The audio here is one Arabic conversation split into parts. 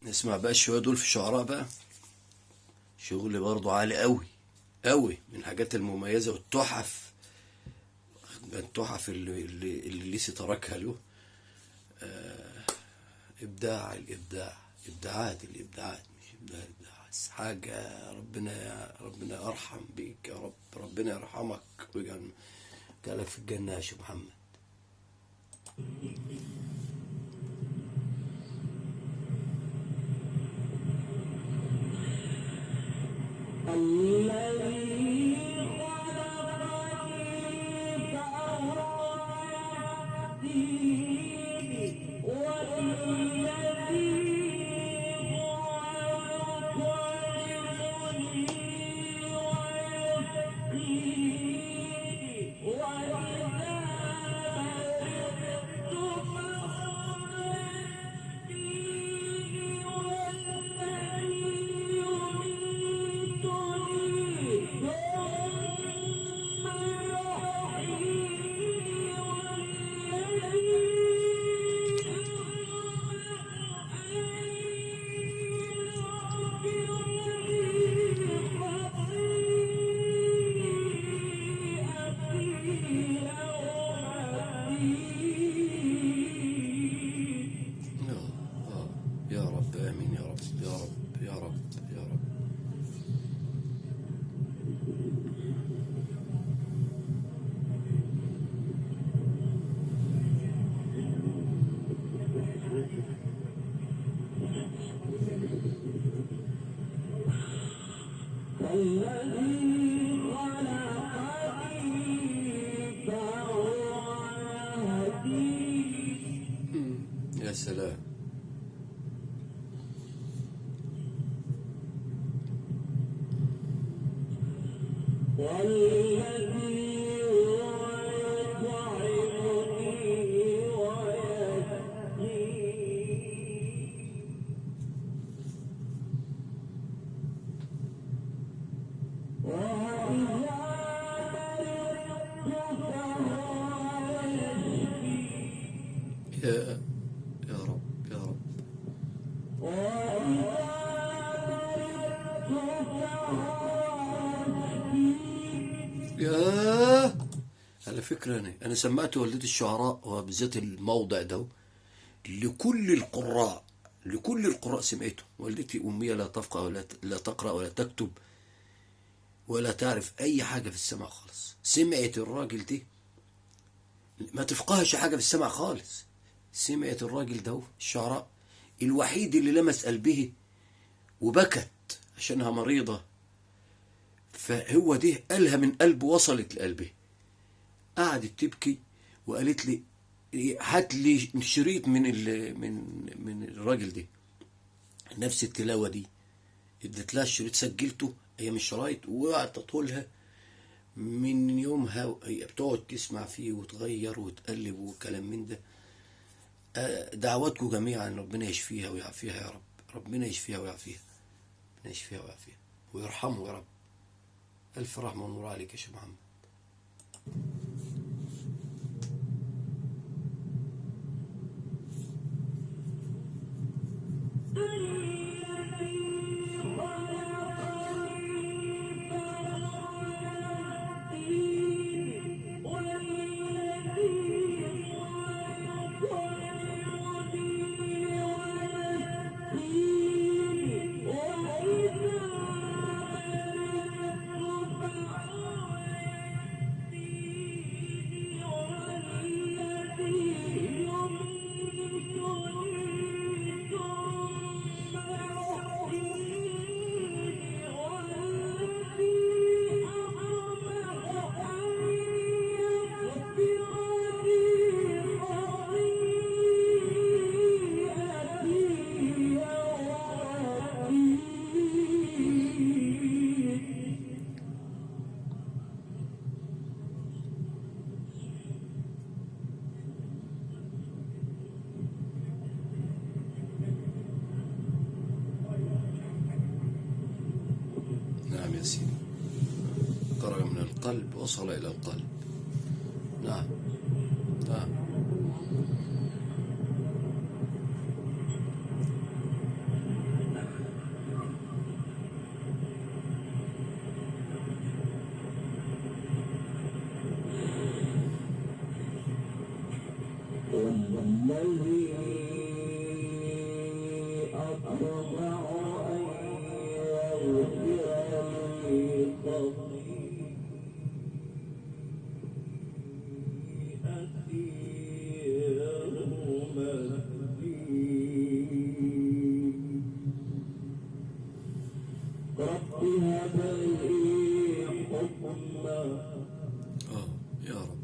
نسمع بقى الشوية دول في الشعراء بقى. شغل برضه عالي قوي قوي، من الحاجات المميزة والتحف. التحف اللي ليسي تركها له. إبداع الإبداع، الإبداعات مش إبداع بس حاجة. ربنا أرحم بيك يا رب، ربنا يرحمك ويجعل لك في الجنة يا شيخ محمد. يا رب آمين يا رب يا رب يا رب يا رب. يا سلام. يا يا رب يا رب. يا على فكرة أنا سمعت والدتي الشعراء وبالذات الموضع ده لكل القراء سمعته. والدتي أمية لا تفقه لا تقرأ ولا تكتب ولا تعرف أي حاجة في السمع خالص. سمعت الراجل ده ما تفقهش حاجة في السمع خالص. سمعت الراجل ده الشعراء الوحيد اللي لمس قلبه وبكت عشانها مريضة، فهو ده قالها من قلبه، وصلت لقلبه. قعدت تبكي وقالت لي هات لي شريط من الراجل ده، نفس التلاوة دي. ادت لها الشريط، سجلته هي من الشرايط وأعطته لها. من يومها هي بتقعد تسمع فيه وتغير وتقلب وكلام من ده. دعواتكم جميعا ربنا يشفيها ويعافيها يا رب. ربنا يشفيها ويعافيها، ربنا يشفيها ويعافيها ويرحمه يا رب. ألف رحمة ونور عليك يا شيخ محمد. نعم يا سيدي، خرج من القلب وصل إلى القلب. نعم نعم. يا رب.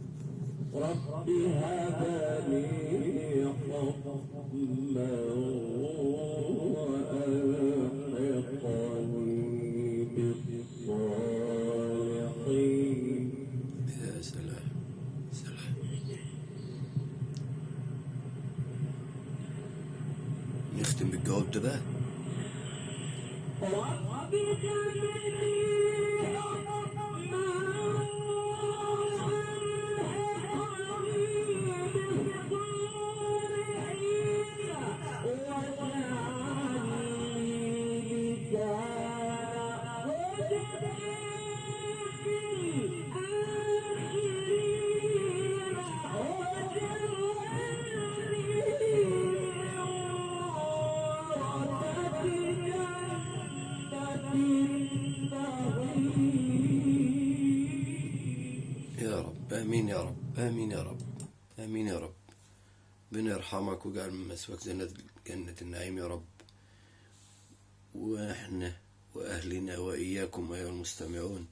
رب هب لي حكما وألحقني بالصالحين. يا سلام سلام. نختم بالجواب ده بقى. رب هب لي يا رب آمين يا رب آمين يا رب آمين يا رب. ربنا يرحمك ويجعل من مسواك جنة النعيم يا رب. وإحنا وأهلنا وإياكم أيها المستمعون،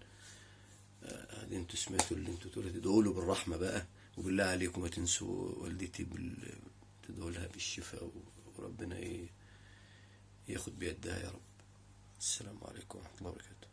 انتوا سمعتوا اللي انتوا تدعوا له بالرحمة بقى، وبالله عليكم ما تنسوا والدتي تدعوا لها بالشفاء، وربنا ياخد بيدها يا رب. السلام عليكم ورحمة الله وبركاته.